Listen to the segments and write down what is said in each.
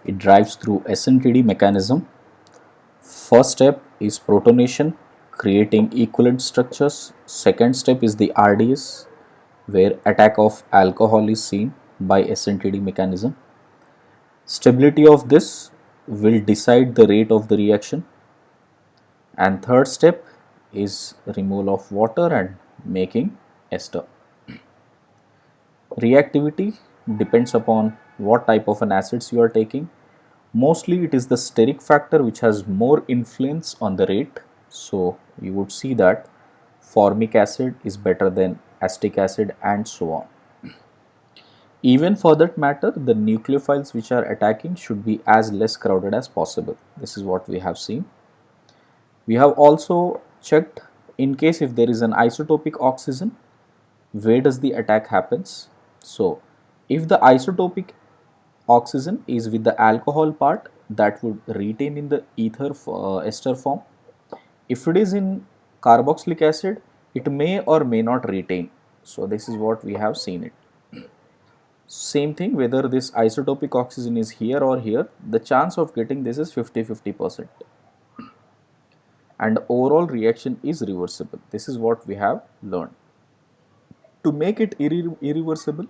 It drives through SNTD mechanism. First step is protonation, creating equivalent structures. Second step is the RDS, where attack of alcohol is seen by SNTD mechanism. Stability of this will decide the rate of the reaction. And third step is removal of water and making ester. Reactivity depends upon what type of an acids you are taking. Mostly it is the steric factor which has more influence on the rate. So you would see that formic acid is better than acetic acid and so on. Even for that matter, the nucleophiles which are attacking should be as less crowded as possible. This is what we have seen. We have also checked in case if there is an isotopic oxygen, where does the attack happens. So if the isotopic oxygen is with the alcohol part, that would retain in the ether ester form. If it is in carboxylic acid, it may or may not retain. So this is what we have seen it. Same thing, whether this isotopic oxygen is here or here, the chance of getting this is 50-50%. And overall reaction is reversible. This is what we have learned. To make it irreversible,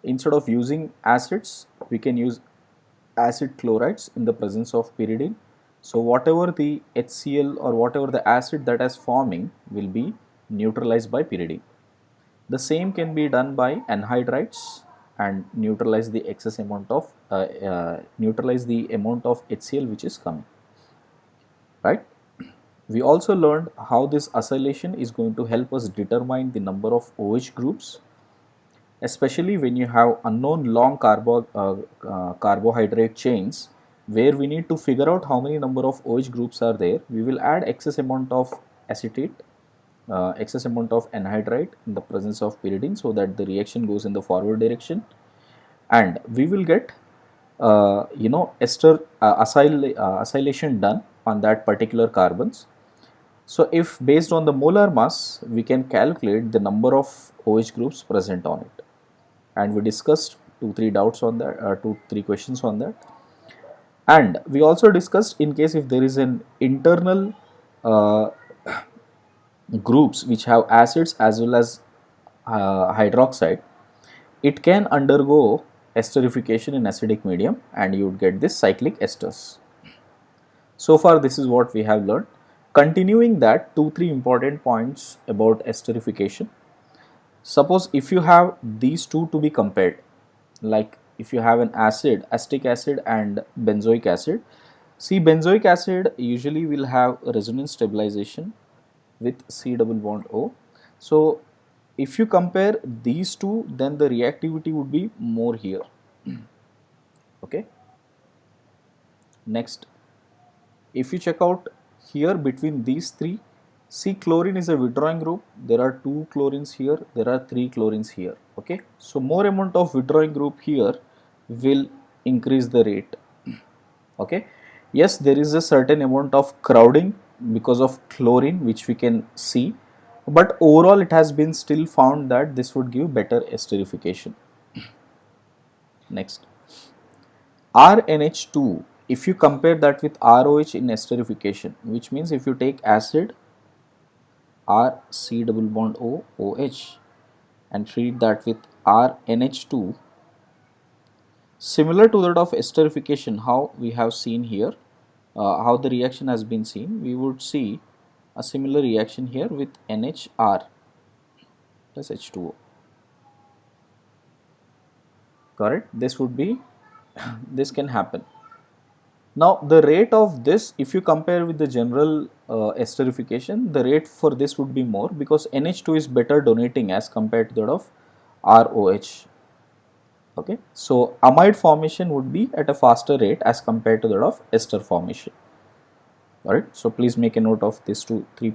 instead of using acids, we can use acid chlorides in the presence of pyridine. So whatever the HCl or whatever the acid that is forming will be neutralized by pyridine. The same can be done by anhydrides and neutralize the excess amount of neutralize the amount of HCl which is coming, right? We also learned how this acylation is going to help us determine the number of OH groups, especially when you have unknown long carbohydrate chains where we need to figure out how many number of OH groups are there. We will add excess amount of acetate, excess amount of anhydride in the presence of pyridine so that the reaction goes in the forward direction, and we will get ester acylation done on that particular carbons. So if based on the molar mass, we can calculate the number of OH groups present on it, and we discussed 2-3 doubts on that, 2-3 questions on that. And we also discussed in case if there is an internal groups which have acids as well as hydroxide, it can undergo esterification in acidic medium and you would get this cyclic esters. So far this is what we have learned. Continuing that, 2-3 important points about esterification. Suppose if you have these two to be compared, like if you have an acid, acetic acid and benzoic acid. See, benzoic acid usually will have a resonance stabilization with C double bond O. So if you compare these two, then the reactivity would be more here. Okay. Next, if you check out here between these three, see, chlorine is a withdrawing group. There are 2 chlorines here, there are 3 chlorines here. Okay, so more amount of withdrawing group here will increase the rate. Okay, yes, there is a certain amount of crowding because of chlorine which we can see, but overall it has been still found that this would give better esterification. Next, RNH2, if you compare that with ROH in esterification, which means if you take acid R C double bond O OH and treat that with RNH2, similar to that of esterification, how we have seen here, how the reaction has been seen, we would see a similar reaction here with NHR plus H2O. Correct? This would be, this can happen. Now the rate of this, if you compare with the general esterification, the rate for this would be more because NH2 is better donating as compared to that of ROH. Okay, so amide formation would be at a faster rate as compared to that of ester formation. Alright, so please make a note of these 2-3.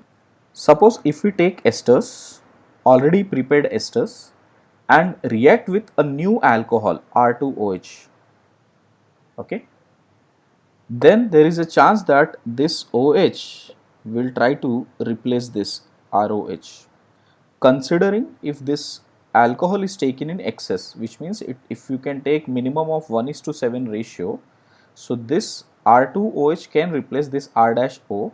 Suppose if we take esters, already prepared esters, and react with a new alcohol R2OH, okay, then there is a chance that this OH will try to replace this ROH. Considering if this alcohol is taken in excess, which means if you can take minimum of 1:7 ratio, So this R2OH can replace this R dash O,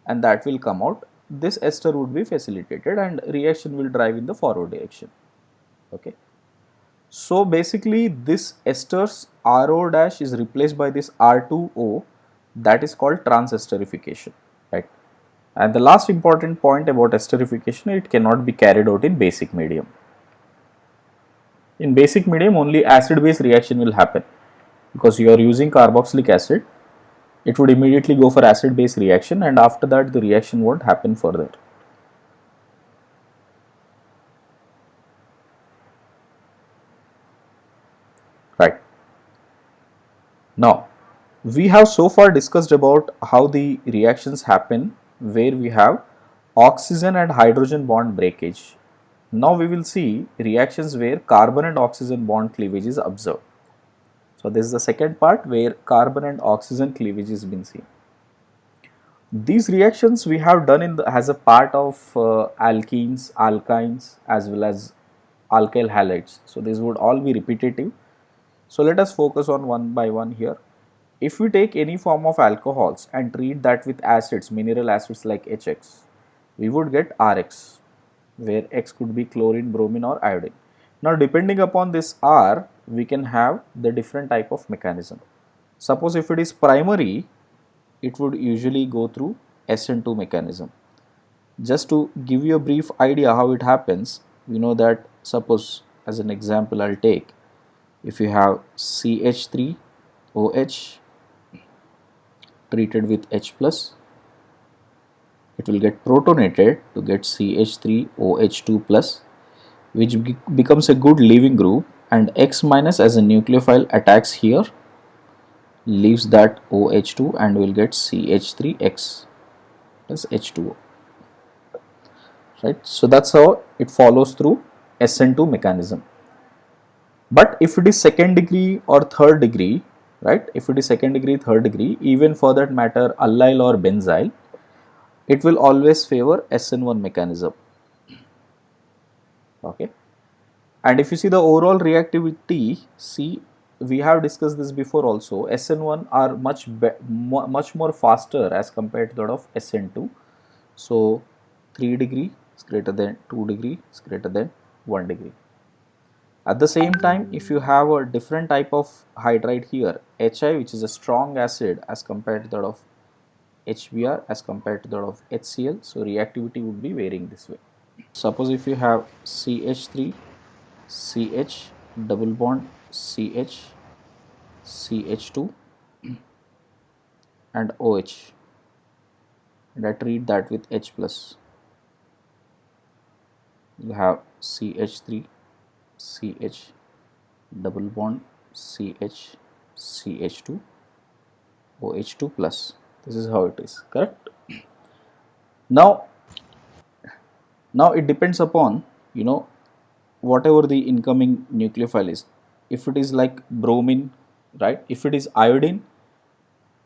and that will come out. This ester would be facilitated and reaction will drive in the forward direction. Okay. So basically this esters RO dash is replaced by this R2O, that is called transesterification, right? And the last important point about esterification, it cannot be carried out in basic medium. In basic medium only acid base reaction will happen, because you are using carboxylic acid, it would immediately go for acid base reaction, and after that the reaction won't happen further. Right. Now we have so far discussed about how the reactions happen where we have oxygen and hydrogen bond breakage. Now we will see reactions where carbon and oxygen bond cleavage is observed. So this is the second part where carbon and oxygen cleavage is been seen. These reactions we have done as a part of alkenes, alkynes as well as alkyl halides. So these would all be repetitive. So let us focus on one by one here. If we take any form of alcohols and treat that with acids, mineral acids like HX, we would get RX, where X could be chlorine, bromine or iodine. Now depending upon this R, we can have the different type of mechanism. Suppose if it is primary, it would usually go through SN2 mechanism. Just to give you a brief idea how it happens, we know that suppose as an example I'll take, if you have CH3OH treated with H plus, it will get protonated to get CH3OH2 plus, which becomes a good leaving group, and X minus as a nucleophile attacks here, leaves that OH2 and will get CH3X plus H2O. Right. So that's how it follows through SN2 mechanism. But if it is second degree or third degree, right, if it is second degree, third degree, even for that matter allyl or benzyl, it will always favor SN1 mechanism. Okay. And if you see the overall reactivity, see, we have discussed this before also, SN1 are much more faster as compared to that of SN2. So 3 degree is greater than 2 degree is greater than 1 degree. At the same time, if you have a different type of hydride here, HI, which is a strong acid as compared to that of HBr as compared to that of HCl, so reactivity would be varying this way. Suppose if you have CH3, CH, double bond CH, CH2 and OH, and I treat that with H plus, you have CH3, CH, double bond CH, CH2, OH2 plus. This is how it is, correct? Now it depends upon, you know, whatever the incoming nucleophile is. If it is like bromine, right, if it is iodine,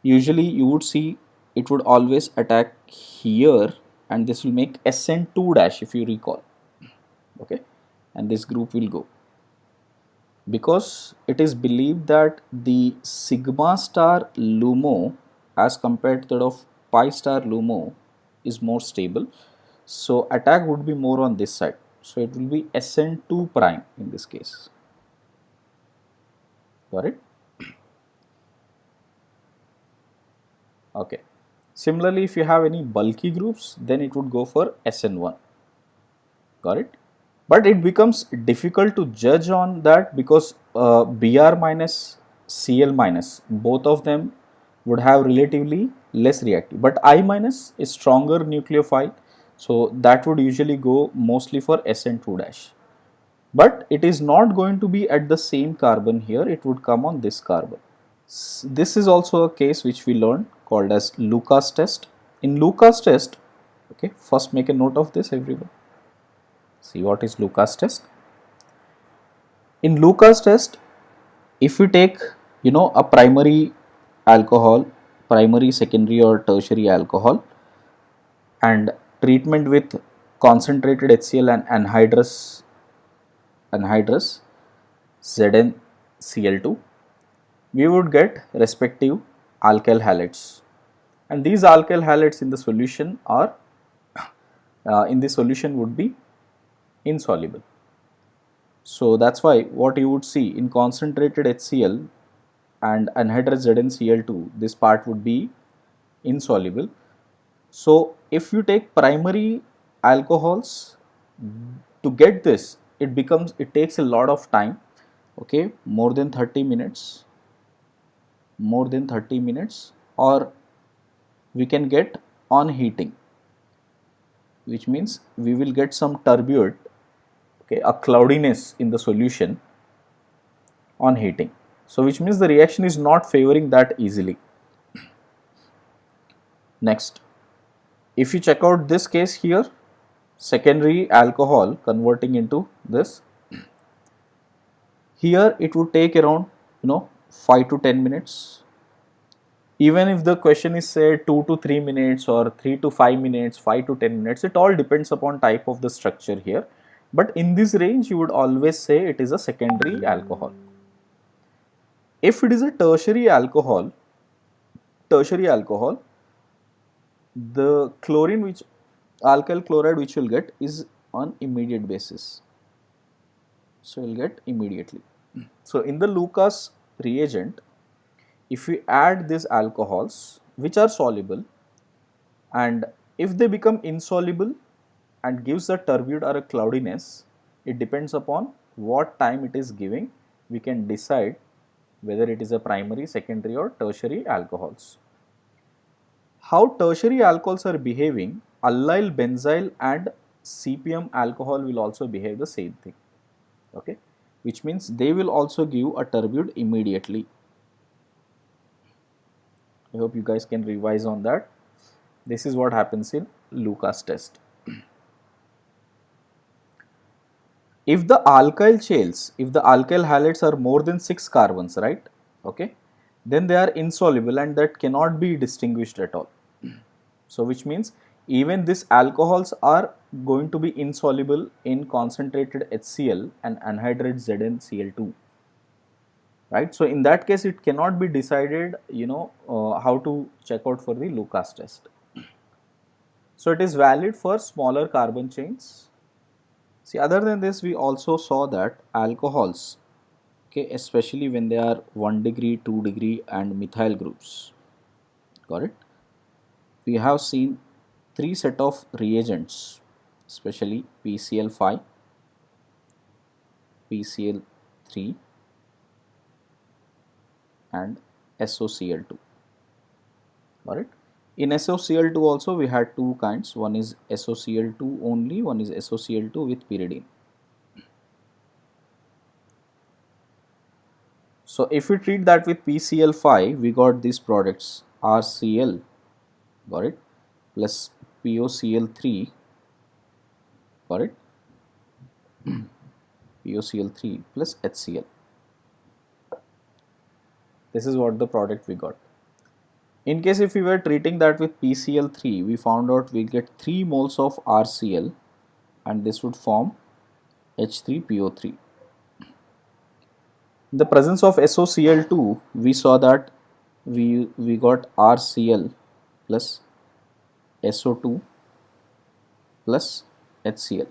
usually you would see it would always attack here, and this will make SN2 dash if you recall. Okay, and this group will go, because it is believed that the sigma star LUMO as compared to that of pi star LUMO is more stable, so attack would be more on this side, so it will be SN2 prime in this case. Got it? Okay. Similarly, if you have any bulky groups, then it would go for SN1. Got it? But it becomes difficult to judge on that, because Br minus, Cl minus, both of them would have relatively less reactive, but I minus is stronger nucleophile, so that would usually go mostly for SN2 dash. But it is not going to be at the same carbon here, it would come on this carbon. This is also a case which we learned called as Lucas test. In Lucas test, okay, first make a note of this everyone. See what is Lucas test. In Lucas test, if we take, you know, a primary alcohol, primary, secondary or tertiary alcohol, and treatment with concentrated HCl and anhydrous ZnCl2, we would get respective alkyl halides, and these alkyl halides in the solution are would be insoluble. So that's why what you would see in concentrated HCl and anhydrous ZnCl2, this part would be insoluble. So if you take primary alcohols, to get this, it takes a lot of time, okay, more than 30 minutes, or we can get on heating, which means we will get some turbid, okay, a cloudiness in the solution on heating. So which means the reaction is not favoring that easily. Next, if you check out this case here, secondary alcohol converting into this, here it would take around 5 to 10 minutes. Even if the question is say 2 to 3 minutes or 3 to 5 minutes, 5 to 10 minutes, it all depends upon type of the structure here. But in this range, you would always say it is a secondary alcohol. If it is a tertiary alcohol, the chlorine which alkyl chloride which you will get is on immediate basis. So you will get immediately. So in the Lucas reagent, if we add these alcohols which are soluble, and if they become insoluble and gives a turbid or a cloudiness, it depends upon what time it is giving. We can decide whether it is a primary, secondary or tertiary alcohols. How tertiary alcohols are behaving, allyl benzyl and CPM alcohol will also behave the same thing, okay, which means they will also give a turbid immediately. I hope you guys can revise on that. This is what happens in Lucas test. If the alkyl halides are more than 6 carbons, right, okay, then they are insoluble and that cannot be distinguished at all. So which means even these alcohols are going to be insoluble in concentrated HCl and anhydrous ZnCl2, right. So in that case it cannot be decided, how to check out for the Lucas test. So it is valid for smaller carbon chains. See, other than this, we also saw that alcohols, okay, especially when they are 1 degree, 2 degree and methyl groups, got it? We have seen 3 set of reagents, especially PCl5, PCl3 and SOCl2, got it? In SOCl2 also we had 2 kinds, one is SOCl2 only, one is SOCl2 with pyridine. So if we treat that with PCl5, we got these products RCl, got it, plus POCl3, got it, POCl3 plus HCl. This is what the product we got. In case if we were treating that with PCl3, we found out we get 3 moles of RCl and this would form H3PO3. In the presence of SOCl2, we saw that we got RCl plus SO2 plus HCl.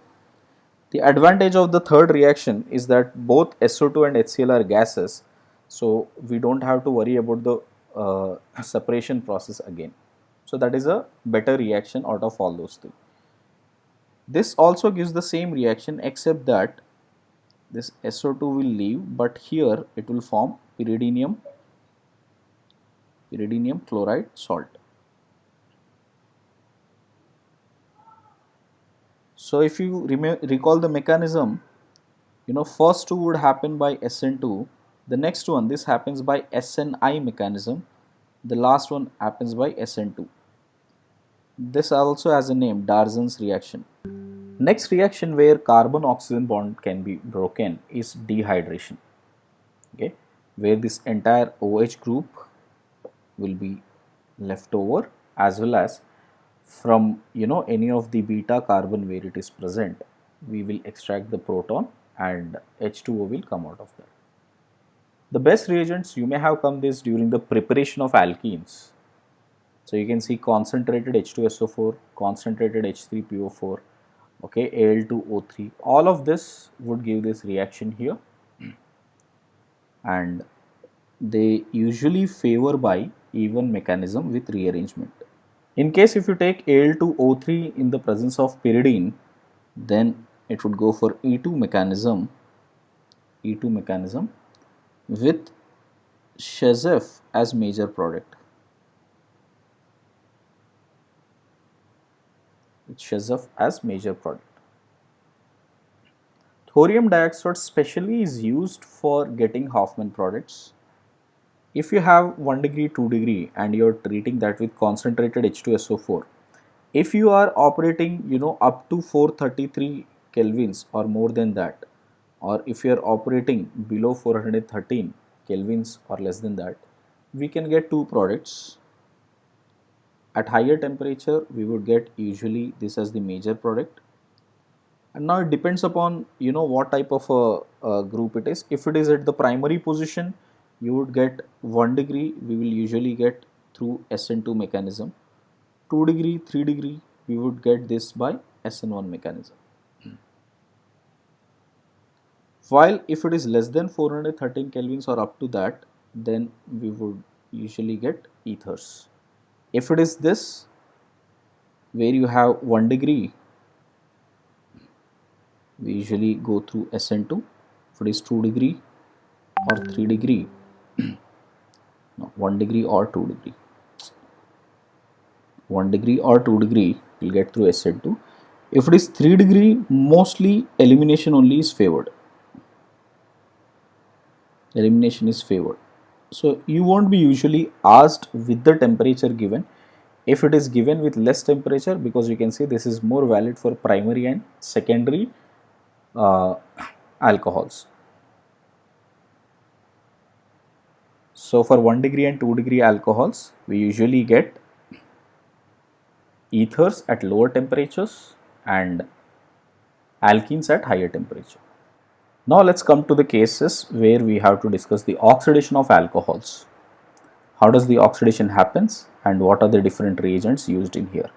The advantage of the third reaction is that both SO2 and HCl are gases, so we don't have to worry about the separation process again. So that is a better reaction out of all those three. This also gives the same reaction except that this SO2 will leave, but here it will form pyridinium chloride salt. So if you recall the mechanism, first two would happen by SN2, the next one, this happens by SNI mechanism, the last one happens by SN2. This also has a name, Darzon's reaction. Next reaction where carbon oxygen bond can be broken is dehydration, okay, where this entire OH group will be left over, as well as from any of the beta carbon where it is present, we will extract the proton and H2O will come out of that. The best reagents you may have come this during the preparation of alkenes. So you can see concentrated H2SO4, concentrated H3PO4, okay, Al2O3. All of this would give this reaction here, and they usually favor by even mechanism with rearrangement. In case if you take Al2O3 in the presence of pyridine, then it would go for E2 mechanism with Shezef as major product. Shezef as major product. Thorium dioxide specially is used for getting Hoffman products. If you have 1 degree, 2 degree and you are treating that with concentrated H2SO4, if you are operating up to 433 kelvins or more than that, or if you are operating below 413 kelvins or less than that, we can get two products. At higher temperature we would get usually this as the major product, and now it depends upon what type of a group it is. If it is at the primary position, you would get 1 degree, we will usually get through SN2 mechanism. 2 degree, 3 degree, we would get this by SN1 mechanism. While if it is less than 413 kelvins or up to that, then we would usually get ethers. If it is this, where you have 1 degree, we usually go through SN2. If it is 2 degree or 3 degree, no, 1 degree or 2 degree. 1 degree or 2 degree will get through SN2. If it is 3 degree, mostly elimination only is favored. Elimination is favored. So you won't be usually asked with the temperature given. If it is given with less temperature, because you can see this is more valid for primary and secondary alcohols. So for 1 degree and 2 degree alcohols, we usually get ethers at lower temperatures and alkenes at higher temperature. Now let's come to the cases where we have to discuss the oxidation of alcohols. How does the oxidation happens and what are the different reagents used in here?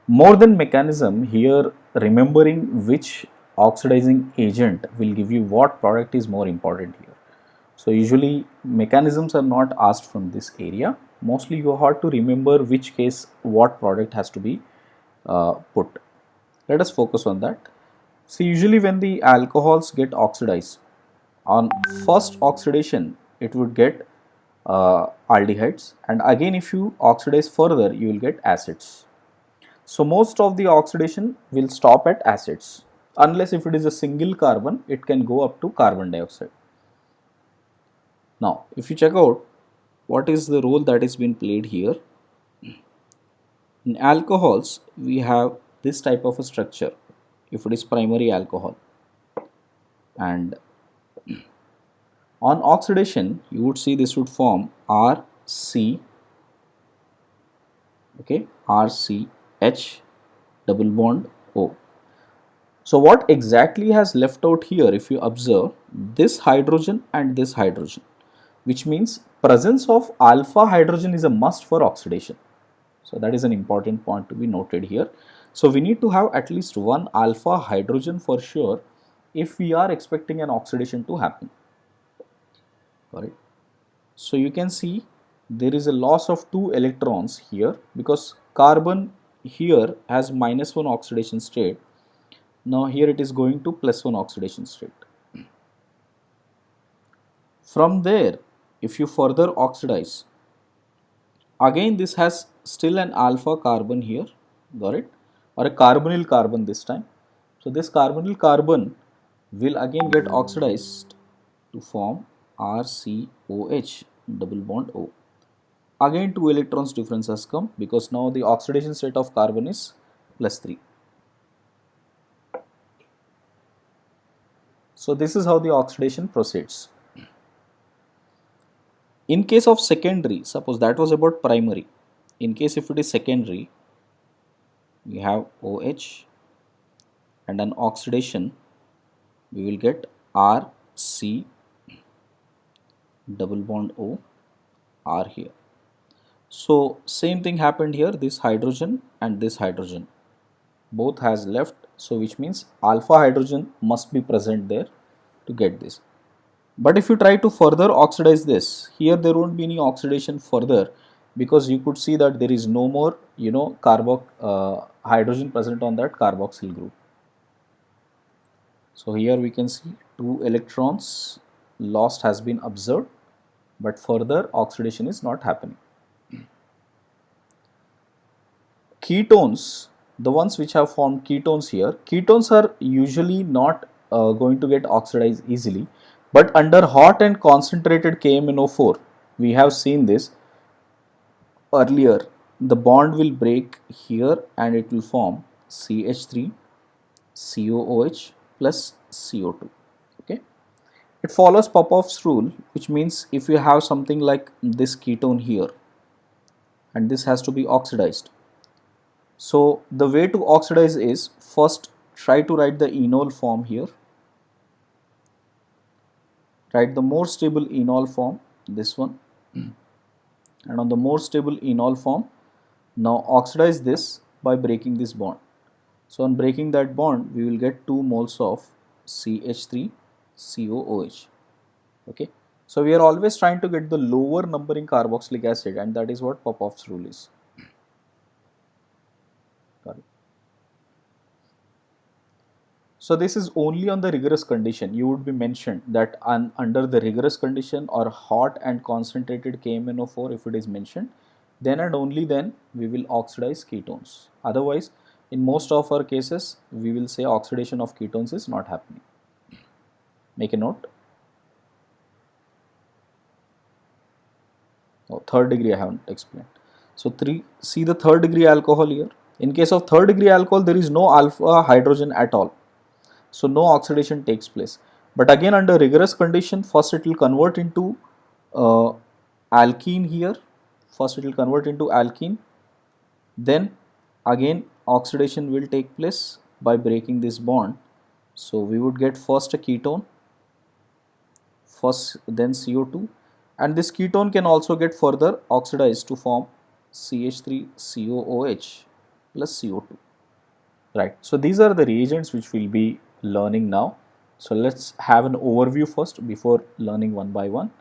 More than mechanism, here remembering which oxidizing agent will give you what product is more important here. So usually mechanisms are not asked from this area. Mostly you have to remember which case what product has to be put. Let us focus on that. So usually when the alcohols get oxidized, on first oxidation it would get aldehydes, and again if you oxidize further you will get acids. So most of the oxidation will stop at acids, unless if it is a single carbon it can go up to carbon dioxide. Now if you check out what is the role that is being played here, in alcohols we have this type of a structure if it is primary alcohol, and on oxidation you would see this would form RC, okay, RCH double bond O. So what exactly has left out here, if you observe this hydrogen and this hydrogen, which means presence of alpha hydrogen is a must for oxidation. So that is an important point to be noted here. So we need to have at least one alpha hydrogen for sure if we are expecting an oxidation to happen. Correct. So you can see there is a loss of 2 electrons here because carbon here has -1 oxidation state. Now here it is going to +1 oxidation state. From there, if you further oxidize, again this has still an alpha carbon here, got it, or a carbonyl carbon this time. So this carbonyl carbon will again get oxidized to form RCOH double bond O. Again 2 electrons difference has come because now the oxidation state of carbon is +3. So this is how the oxidation proceeds. In case of secondary, suppose that was about primary. In case if it is secondary, we have OH and an oxidation, we will get RC double bond O, R here. So same thing happened here, this hydrogen and this hydrogen both has left, so which means alpha hydrogen must be present there to get this. But if you try to further oxidize this, here there won't be any oxidation further, because you could see that there is no more, hydrogen present on that carboxyl group. So here we can see 2 electrons lost has been observed, but further oxidation is not happening. Ketones, the ones which have formed ketones here, ketones are usually not going to get oxidized easily, but under hot and concentrated KMnO4, we have seen this earlier, the bond will break here and it will form CH3 COOH plus CO2. Okay, it follows Popov's rule, which means if you have something like this ketone here and this has to be oxidized, so the way to oxidize is first try to write the enol form here, write the more stable enol form, this one, and on the more stable enol form, now oxidize this by breaking this bond. So on breaking that bond, we will get 2 moles of CH3 COOH. Okay, so we are always trying to get the lower numbering carboxylic acid, and that is what Popov's rule is. Got it. So this is only on the rigorous condition. You would be mentioned that under the rigorous condition or hot and concentrated KMnO4, if it is mentioned, then and only then we will oxidize ketones. Otherwise, in most of our cases, we will say oxidation of ketones is not happening. Make a note. Oh, third degree I haven't explained. So see the third degree alcohol here. In case of third degree alcohol, there is no alpha hydrogen at all. So no oxidation takes place. But again, under rigorous condition, first it will convert into alkene here. First it will convert into alkene. Then again oxidation will take place by breaking this bond. So we would get first a ketone, first then CO2, and this ketone can also get further oxidized to form CH3 COOH plus CO2. Right. So these are the reagents which we'll be learning now. So let's have an overview first before learning one by one.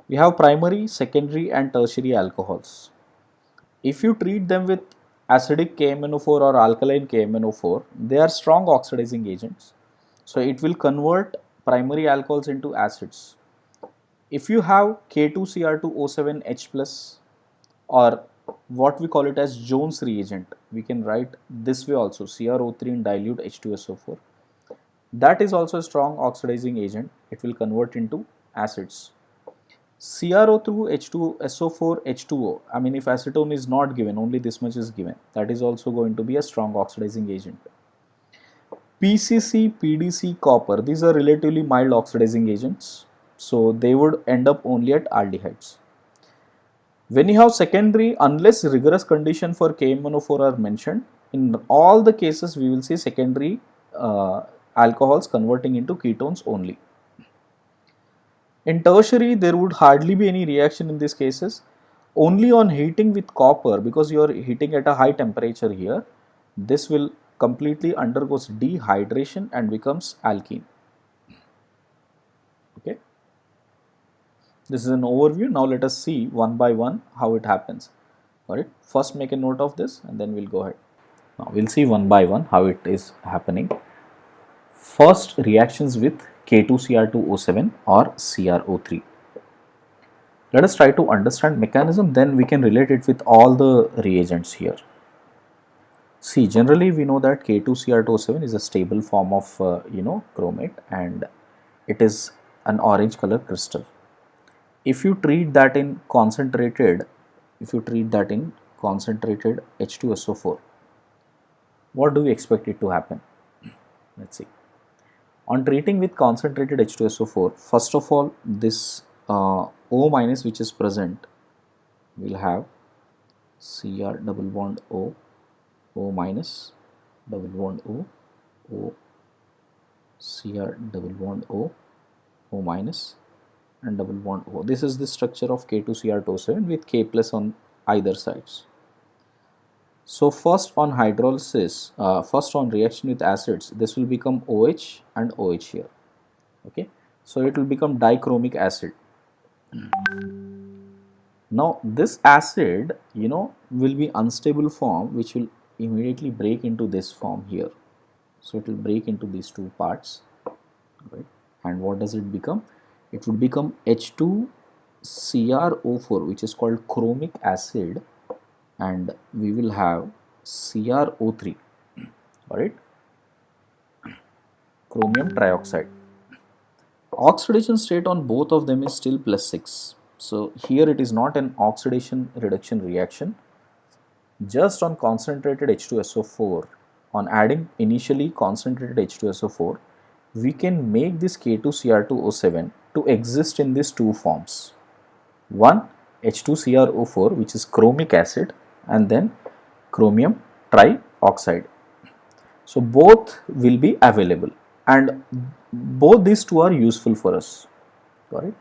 We have primary, secondary and tertiary alcohols. If you treat them with acidic KMnO4 or alkaline KMnO4, they are strong oxidizing agents. So it will convert primary alcohols into acids. If you have K2Cr2O7H plus, or what we call it as Jones reagent, we can write this way also, CrO3 in dilute H2SO4. That is also a strong oxidizing agent. It will convert into acids. CrO2 H2SO4 H2O, I mean if acetone is not given, only this much is given, that is also going to be a strong oxidizing agent. PCC, PDC, copper, these are relatively mild oxidizing agents, so they would end up only at aldehydes. When you have secondary, unless rigorous condition for KMnO4 are mentioned, in all the cases we will see secondary alcohols converting into ketones only. In tertiary, there would hardly be any reaction in these cases. Only on heating with copper, because you are heating at a high temperature here, this will completely undergoes dehydration and becomes alkene. Okay. This is an overview. Now let us see one by one how it happens. Alright. First make a note of this and then we'll go ahead. Now we'll see one by one how it is happening. First, reactions with K2Cr2O7 or CrO3. Let us try to understand mechanism, then we can relate it with all the reagents here. See, generally we know that K2Cr2O7 is a stable form of chromate, and it is an orange color crystal. If you treat that in concentrated H2SO4, what do we expect it to happen? Let's see. On treating with concentrated H2SO4, first of all, this O minus which is present will have Cr double bond O, O minus, double bond O, O, Cr double bond O, O minus, and double bond O. This is the structure of K2Cr2O7 with K plus on either sides. So first on hydrolysis, first on reaction with acids, this will become OH and OH here. Okay, so it will become dichromic acid. Now this acid, will be unstable form, which will immediately break into this form here. So it will break into these two parts, right? And what does it become? It would become H2CrO4, which is called chromic acid, and we will have CrO3, alright, chromium trioxide. Oxidation state on both of them is still +6. So here it is not an oxidation reduction reaction. Just on concentrated H2SO4, on adding initially concentrated H2SO4, we can make this K2Cr2O7 to exist in these two forms. One, H2CrO4, which is chromic acid, and then chromium trioxide. So both will be available, and both these two are useful for us. Got it?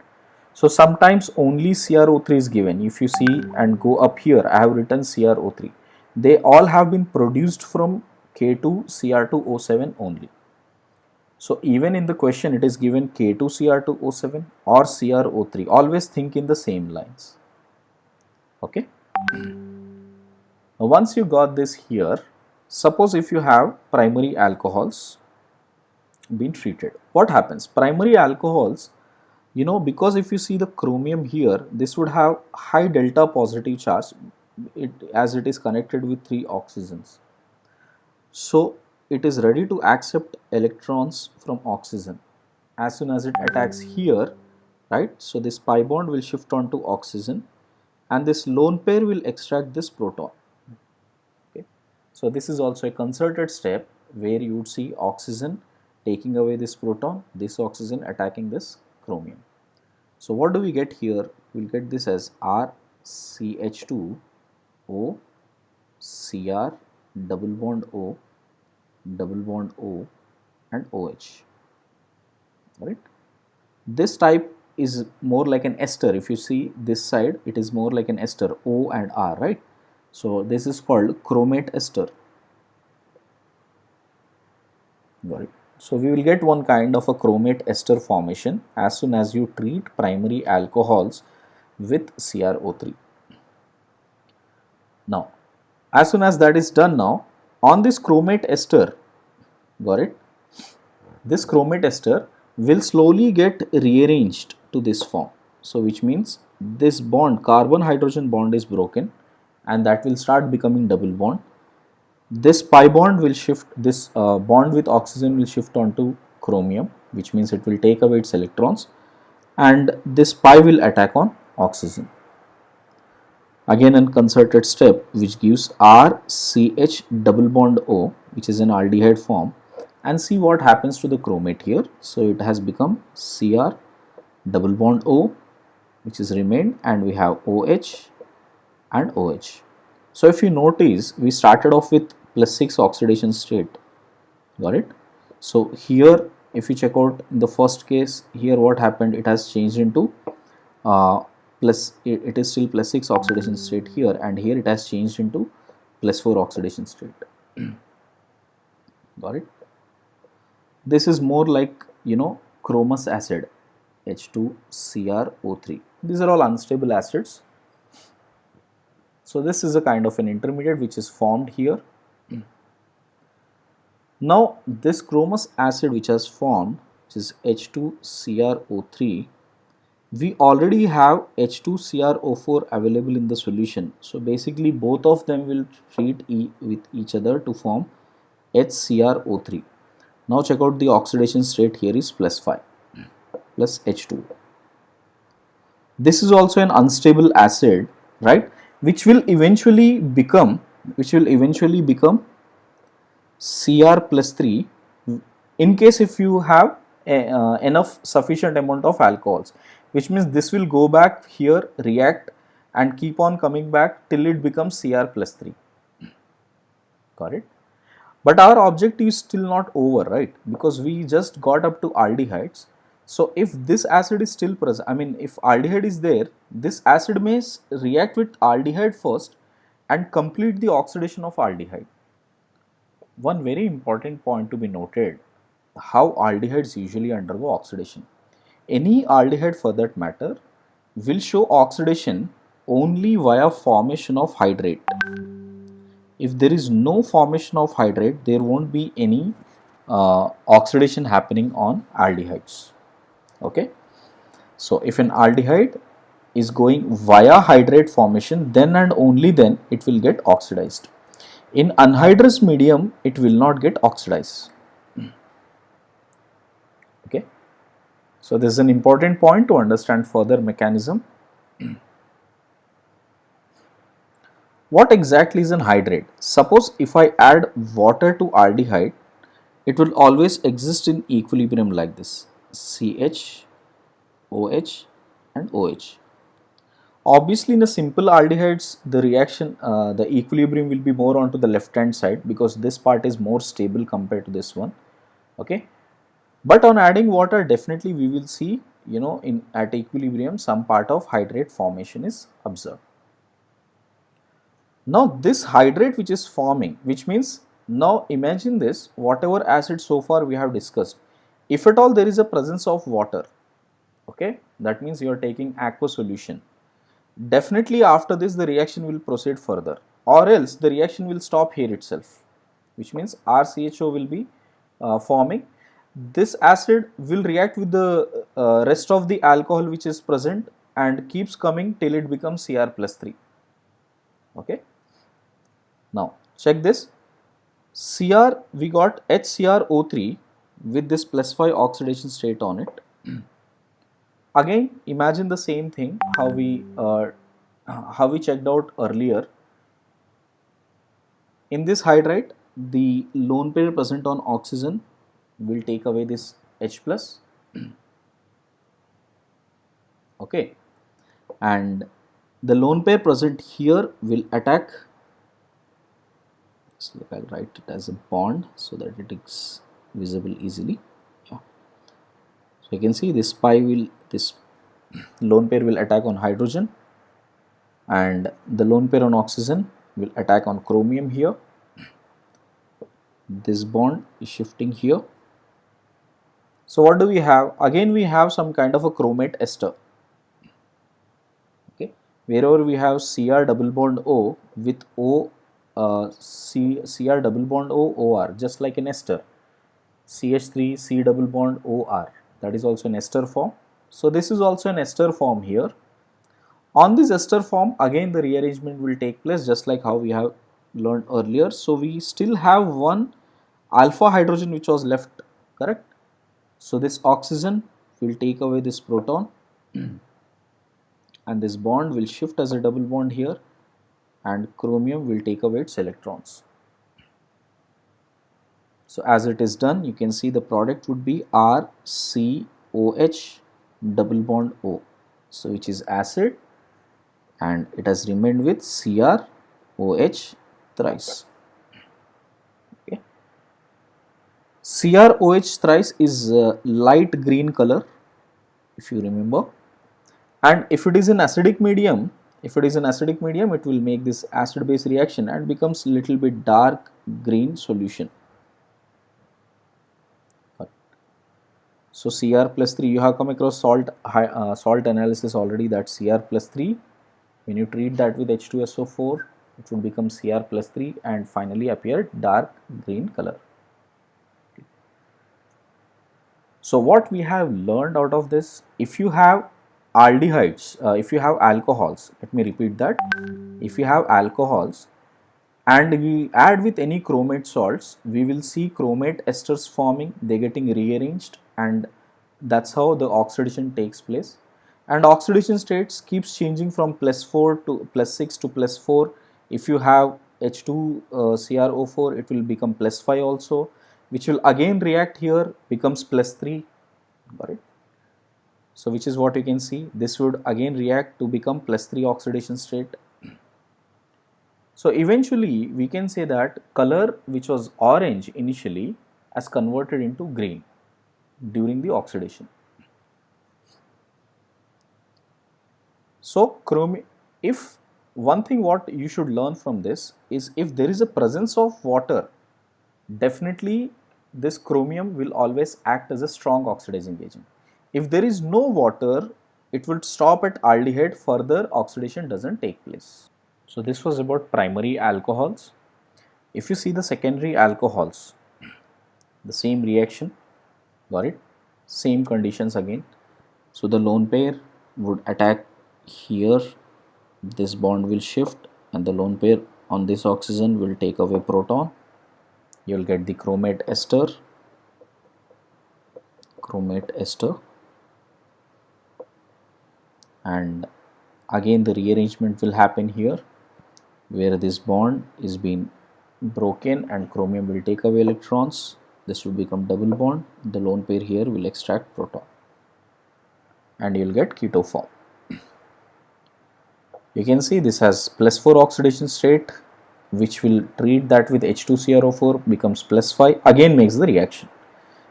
So sometimes only CrO3 is given. If you see and go up here, I have written CrO3. They all have been produced from K2Cr2O7 only. So even in the question it is given K2Cr2O7 or CrO3. Always think in the same lines. Okay. Now once you got this here, suppose if you have primary alcohols been treated, what happens? Primary alcohols, because if you see the chromium here, this would have high delta positive charge as it is connected with 3 oxygens. So it is ready to accept electrons from oxygen. As soon as it attacks here, right? So this pi bond will shift on to oxygen, and this lone pair will extract this proton. Okay. So this is also a concerted step where you would see oxygen taking away this proton, this oxygen attacking this chromium. So what do we get here? We will get this as RCH2O, Cr, double bond O, and OH. Right? This type is more like an ester. If you see this side, it is more like an ester, O and R, right? So this is called chromate ester. Got it? So we will get one kind of a chromate ester formation as soon as you treat primary alcohols with CrO3. Now, as soon as that is done now, on this chromate ester, got it? This chromate ester will slowly get rearranged to this form. So which means this bond, carbon hydrogen bond is broken, and that will start becoming double bond. This pi bond will shift, this bond with oxygen will shift onto chromium, which means it will take away its electrons, and this pi will attack on oxygen. Again a concerted step which gives RCH double bond O, which is an aldehyde form, and see what happens to the chromate here. So it has become Cr double bond O, which is remained, and we have OH and OH. So if you notice, we started off with +6 oxidation state. Got it? So here if you check out in the first case, here what happened, it has changed into it is still +6 oxidation state here, and here it has changed into +4 oxidation state. Got it? This is more like chromous acid, H2CrO3. These are all unstable acids. So this is a kind of an intermediate which is formed here. Now this chromous acid which has formed, which is H2CrO3, we already have H2CrO4 available in the solution. So basically both of them will treat with each other to form HCrO3. Now check out the oxidation state here is +5 plus H2. This is also an unstable acid, right, which will eventually become Cr+3 in case if you have enough sufficient amount of alcohols, which means this will go back here, react, and keep on coming back till it becomes Cr+3. Got it? But our objective is still not over, right? Because we just got up to aldehydes. So if this acid is still present, I mean if aldehyde is there, this acid may react with aldehyde first and complete the oxidation of aldehyde. One very important point to be noted, how aldehydes usually undergo oxidation. Any aldehyde for that matter will show oxidation only via formation of hydrate. If there is no formation of hydrate, there won't be any oxidation happening on aldehydes. Okay. So if an aldehyde is going via hydrate formation, then and only then it will get oxidized. In anhydrous medium, it will not get oxidized. Okay. So this is an important point to understand further mechanism. What exactly is an hydrate? Suppose if I add water to aldehyde, it will always exist in equilibrium like this: CH, OH and OH. Obviously in a simple aldehydes, the reaction, the equilibrium will be more onto the left hand side because this part is more stable compared to this one. Okay. But on adding water, definitely we will see, in at equilibrium some part of hydrate formation is observed. Now this hydrate which is forming, which means, now imagine this, whatever acid so far we have discussed, if at all there is a presence of water, okay, that means you are taking aqueous solution, definitely after this the reaction will proceed further, or else the reaction will stop here itself, which means RCHO will be forming. This acid will react with the rest of the alcohol which is present and keeps coming till it becomes Cr plus 3. Okay. Now check this. Cr, we got HCrO3 with this plus 5 oxidation state on it. Again, imagine the same thing how we checked out earlier. In this hydride, the lone pair present on oxygen will take away this H plus. Okay, and the lone pair present here will attack. So I'll write it as a bond so that it is visible easily. Yeah. So you can see this this lone pair will attack on hydrogen, and the lone pair on oxygen will attack on chromium here. This bond is shifting here. So what do we have? Again we have some kind of a chromate ester. Okay, wherever we have Cr double bond O with O, Cr double bond O, OR, just like an ester. CH3 C double bond OR, that is also an ester form. So this is also an ester form here. On this ester form, again the rearrangement will take place just like how we have learned earlier. So we still have one alpha hydrogen which was left, correct? So this oxygen will take away this proton and this bond will shift as a double bond here, and chromium will take away its electrons. So as it is done, you can see the product would be RCOH double bond O, so which is acid, and it has remained with CrOH thrice. Okay. CrOH thrice is light green color, if you remember, and if it is an acidic medium, it will make this acid base reaction and becomes little bit dark green solution. So Cr plus 3, you have come across salt analysis already, that Cr plus 3, when you treat that with H2SO4, it would become Cr plus 3 and finally appear dark green color. Okay. So what we have learned out of this, if you have aldehydes, if you have alcohols, let me repeat that, if you have alcohols and we add with any chromate salts, we will see chromate esters forming, they getting rearranged, and that's how the oxidation takes place. And oxidation states keeps changing from plus 4 to plus 6 to plus 4. If you have H2CrO4, it will become plus 5 also, which will again react here, becomes plus 3. Got it? So which is what you can see, this would again react to become plus 3 oxidation state. So eventually we can say that color which was orange initially has converted into green during the oxidation. So chromium, if one thing what you should learn from this is, if there is a presence of water, definitely this chromium will always act as a strong oxidizing agent. If there is no water, it will stop at aldehyde, further oxidation doesn't take place. So this was about primary alcohols. If you see the secondary alcohols, the same reaction, got it? Same conditions again. So the lone pair would attack here, this bond will shift, and the lone pair on this oxygen will take away proton. You will get the chromate ester, and again the rearrangement will happen here, where this bond is being broken and chromium will take away electrons. This will become double bond. The lone pair here will extract proton, and you will get keto form. You can see this has +4 oxidation state, which will treat that with H2CrO4, becomes +5, again makes the reaction.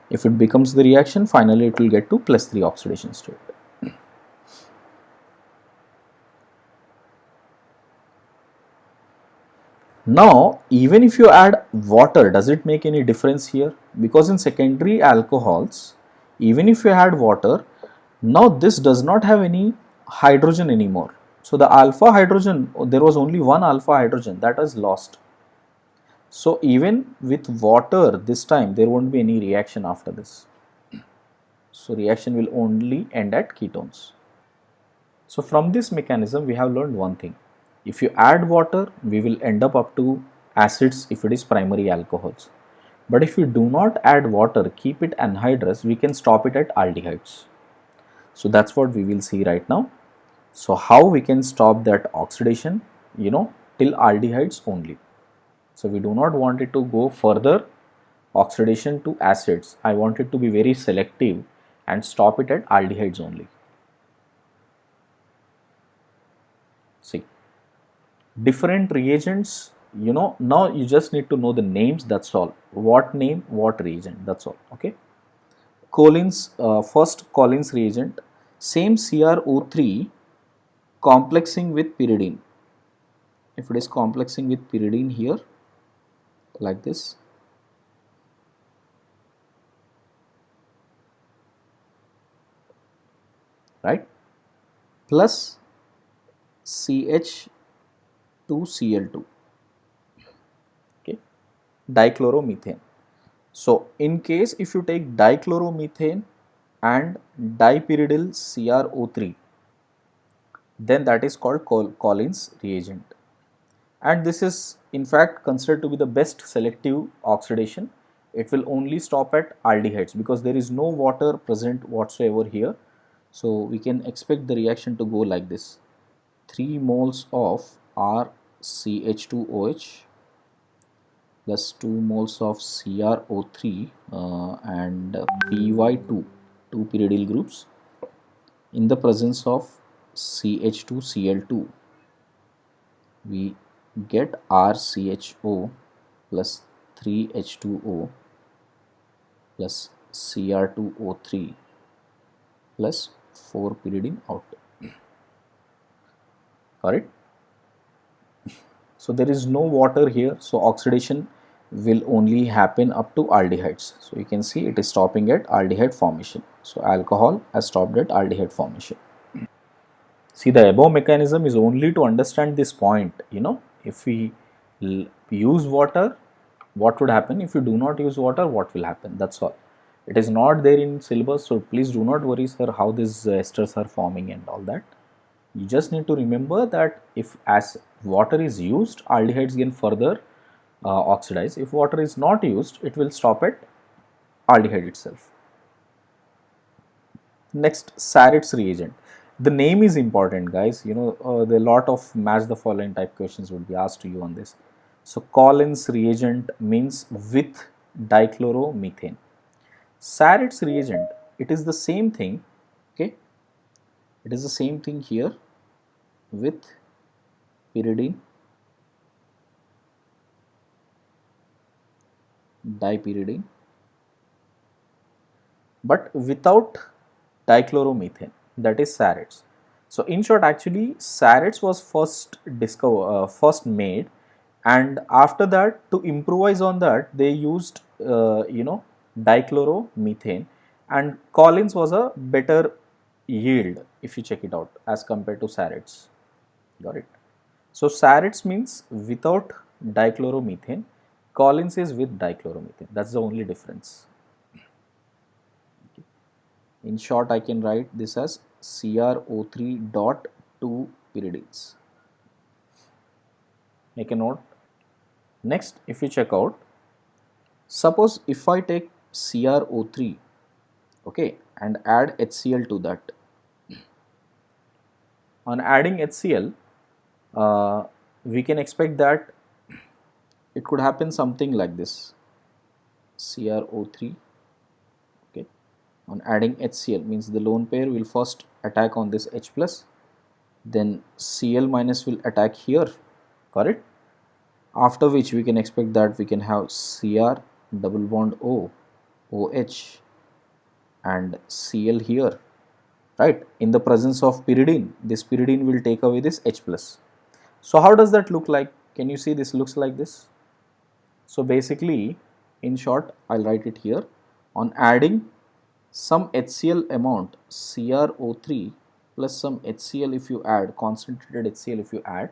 If it becomes the reaction, finally it will get to +3 oxidation state. Now, even if you add water, does it make any difference here? Because in secondary alcohols, even if you add water, now this does not have any hydrogen anymore. So the alpha hydrogen, there was only one alpha hydrogen that is lost. So even with water, this time there won't be any reaction after this. So reaction will only end at ketones. So from this mechanism, we have learned one thing. If you add water, we will end up to acids if it is primary alcohols. But if you do not add water, keep it anhydrous, we can stop it at aldehydes. So that's what we will see right now. So how we can stop that oxidation, till aldehydes only. So we do not want it to go further oxidation to acids. I want it to be very selective and stop it at aldehydes only. See, different reagents, now you just need to know the names, that's all. What name, what reagent, that's all. Okay. Collins, first Collins reagent, same CrO3 complexing with pyridine. If it is complexing with pyridine here, like this, right, plus CH2Cl2, okay, dichloromethane. So in case if you take dichloromethane and dipyridyl CrO3, then that is called Collins reagent, and this is in fact considered to be the best selective oxidation. It will only stop at aldehydes because there is no water present whatsoever here. So we can expect the reaction to go like this: 3 moles of RCH2OH plus 2 moles of CrO3 and Py2, 2 pyridyl groups, in the presence of CH2Cl2, we get RCHO plus 3H2O plus Cr2O3 plus 4 pyridine out. Correct? So there is no water here, so oxidation will only happen up to aldehydes. So you can see it is stopping at aldehyde formation. So alcohol has stopped at aldehyde formation. See, the above mechanism is only to understand this point. If we use water, what would happen? If you do not use water, what will happen? That's all. It is not there in syllabus, so please do not worry, sir, how these esters are forming and all that. You just need to remember that if as water is used, aldehydes can further oxidize. If water is not used, it will stop at aldehyde itself. Next, Sarit's reagent. The name is important, guys. There are a lot of match the following type questions will be asked to you on this. So Collins reagent means with dichloromethane. Sarit's reagent, it is the same thing. Okay, it is the same thing here with pyridine, dipyridine, but without dichloromethane, that is Sarit's. So in short, actually SARETS was first made, and after that, to improvise on that, they used dichloromethane, and Collins was a better yield if you check it out as compared to SARETS. Got it? So SARETS means without dichloromethane, Collins is with dichloromethane. That's the only difference. In short, I can write this as CrO3 dot 2 pyridines. Make a note. Next, if you check out, suppose if I take CrO3, okay, and add HCl to that. On adding HCl, we can expect that it could happen something like this. CrO3, okay, on adding HCl means the lone pair will first attack on this H plus, then Cl minus will attack here, correct? After which we can expect that we can have Cr double bond O, OH and Cl here, right? In the presence of pyridine, this pyridine will take away this H plus. So how does that look like? Can you see this looks like this? So basically, in short, I'll write it here. On adding some HCl amount, CrO3 plus some HCl if you add, concentrated HCl if you add,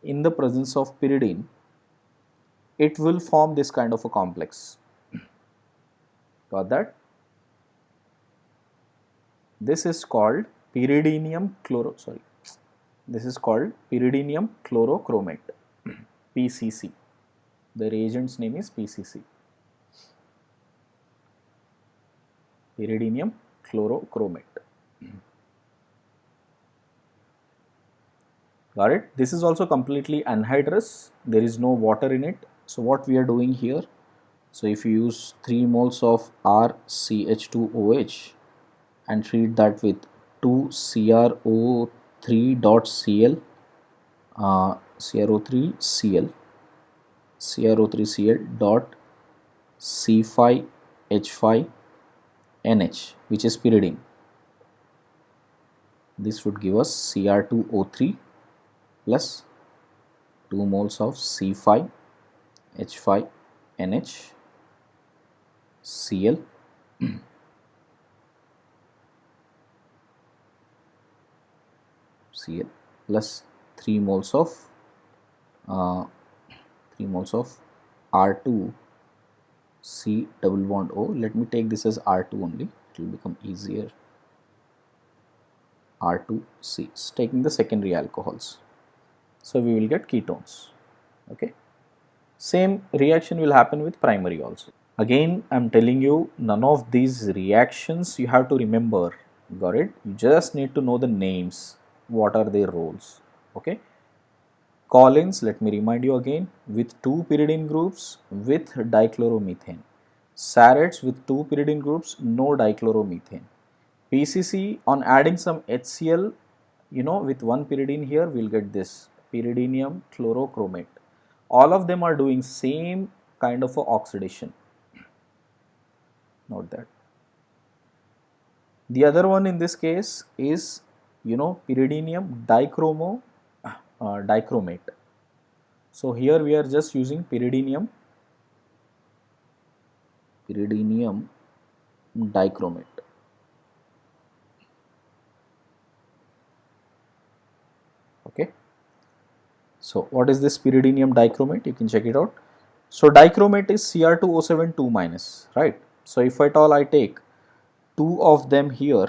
in the presence of pyridine, it will form this kind of a complex. Got that? This is called pyridinium chlorochromate, PCC. The reagent's name is PCC, pyridinium chlorochromate. Got it? This is also completely anhydrous. There is no water in it. So what we are doing here, so if you use 3 moles of RCH2OH and treat that with 2 CrO3.Cl, CrO3Cl dot C5H5NH, which is pyridine. This would give us Cr2O3 plus 2 moles of C5H5NH Cl Cl plus 3 moles of R2 C double bond O. Let me take this as R2 only, it will become easier. R2C, taking the secondary alcohols. So we will get ketones. Okay. Same reaction will happen with primary also. Again, I am telling you, none of these reactions you have to remember. Got it? You just need to know the names. What are their roles? Okay. Collins, let me remind you again, with 2 pyridine groups with dichloromethane. SARETS with 2 pyridine groups, no dichloromethane. PCC, on adding some HCl, with 1 pyridine here, we'll get this pyridinium chlorochromate. All of them are doing same kind of a oxidation. Note that. The other one in this case is, pyridinium dichromate. So here we are just using pyridinium dichromate. Okay. So what is this pyridinium dichromate? You can check it out. So dichromate is Cr2O7 2 minus, right? So if at all I take 2 of them here,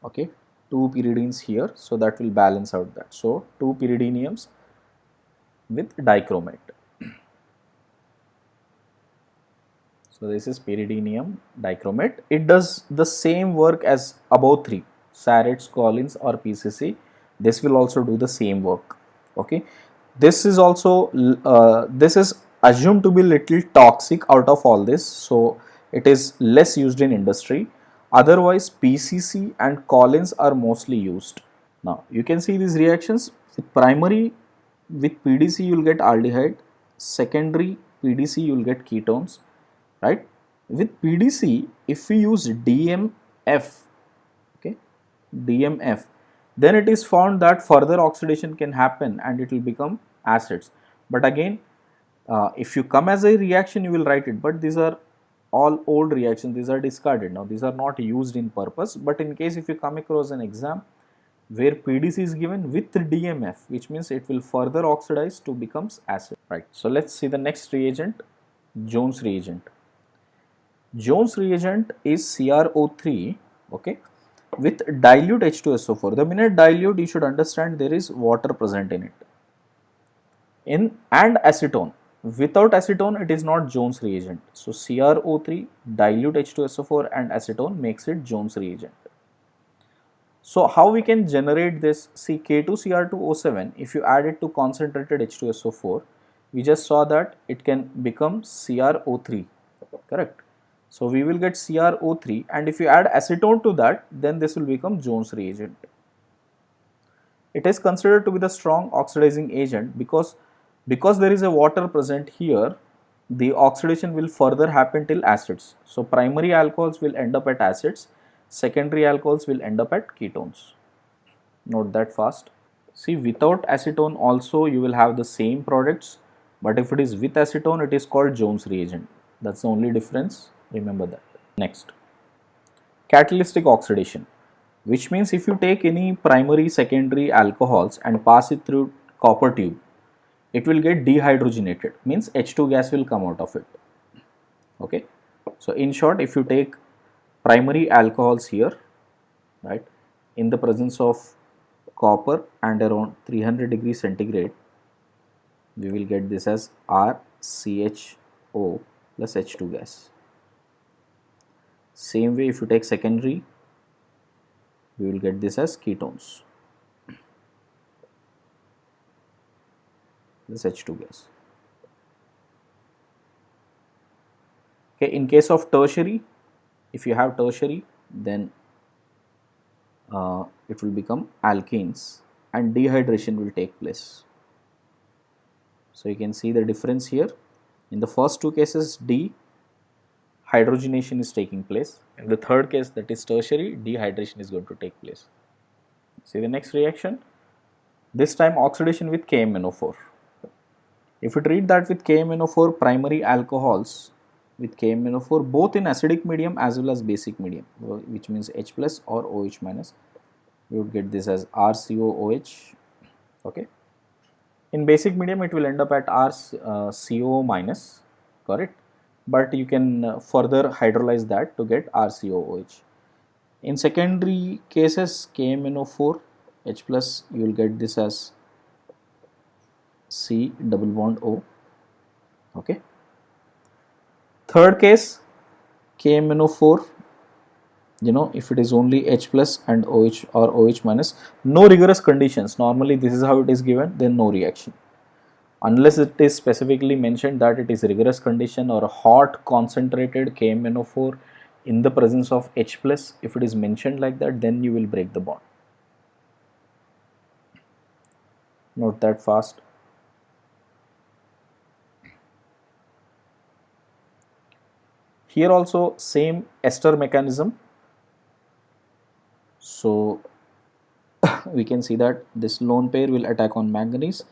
okay, 2 pyridines here, so that will balance out that. So 2 pyridiniums with dichromate. So this is pyridinium dichromate. It does the same work as above 3, SARETS, Collins or PCC. This will also do the same work. Okay. This is also this is assumed to be little toxic out of all this, so it is less used in industry. Otherwise, PCC and Collins are mostly used. Now you can see these reactions. With primary, with PDC you will get aldehyde. Secondary PDC you will get ketones, right? With PDC, if we use DM F, okay, DMF, then it is found that further oxidation can happen and it will become acids. But again, if you come as a reaction, you will write it, but these are all old reactions, these are discarded now, these are not used in purpose. But in case if you come across an exam where PDC is given with DMF, which means it will further oxidize to becomes acid, right? So let's see the next reagent, Jones reagent. Jones reagent is CrO3, okay, with dilute H2SO4. The minute dilute, you should understand there is water present in it. And acetone. Without acetone, it is not Jones reagent. So CrO3, dilute H2SO4 and acetone makes it Jones reagent. So how we can generate this? See, K2Cr2O7, if you add it to concentrated H2SO4, we just saw that it can become CrO3, correct? So we will get CrO3, and if you add acetone to that, then this will become Jones reagent. It is considered to be the strong oxidizing agent because there is a water present here, the oxidation will further happen till acids. So primary alcohols will end up at acids, secondary alcohols will end up at ketones. Note that fast. See, without acetone also you will have the same products, but if it is with acetone, it is called Jones reagent. That's the only difference. Remember that. Next, catalytic oxidation, which means if you take any primary, secondary alcohols and pass it through copper tube, it will get dehydrogenated, means H2 gas will come out of it. Okay, so in short, if you take primary alcohols here, right, in the presence of copper and around 300 degrees centigrade, we will get this as RCHO plus H2 gas. Same way, if you take secondary, we will get this as ketones plus H2 gas. Okay, in case of tertiary, if you have tertiary, then it will become alkenes and dehydration will take place. So you can see the difference here. In the first two cases, dehydrogenation is taking place. In the third case, that is tertiary, dehydration is going to take place. See the next reaction. This time oxidation with KMnO4. If you treat that with KMnO4, primary alcohols with KMnO4 both in acidic medium as well as basic medium, which means H plus or OH minus, we would get this as RCOOH. Okay. In basic medium, it will end up at RCO minus, correct? But you can further hydrolyze that to get RCOOH. In secondary cases, KMnO4 H plus, you will get this as C double bond O. Okay. Third case, KMnO4, if it is only H plus and OH or OH minus, no rigorous conditions, normally this is how it is given, then no reaction. Unless it is specifically mentioned that it is rigorous condition or hot concentrated KMnO4 in the presence of H plus, if it is mentioned like that, then you will break the bond. Note that fast. Here also same ester mechanism. So we can see that this lone pair will attack on manganese,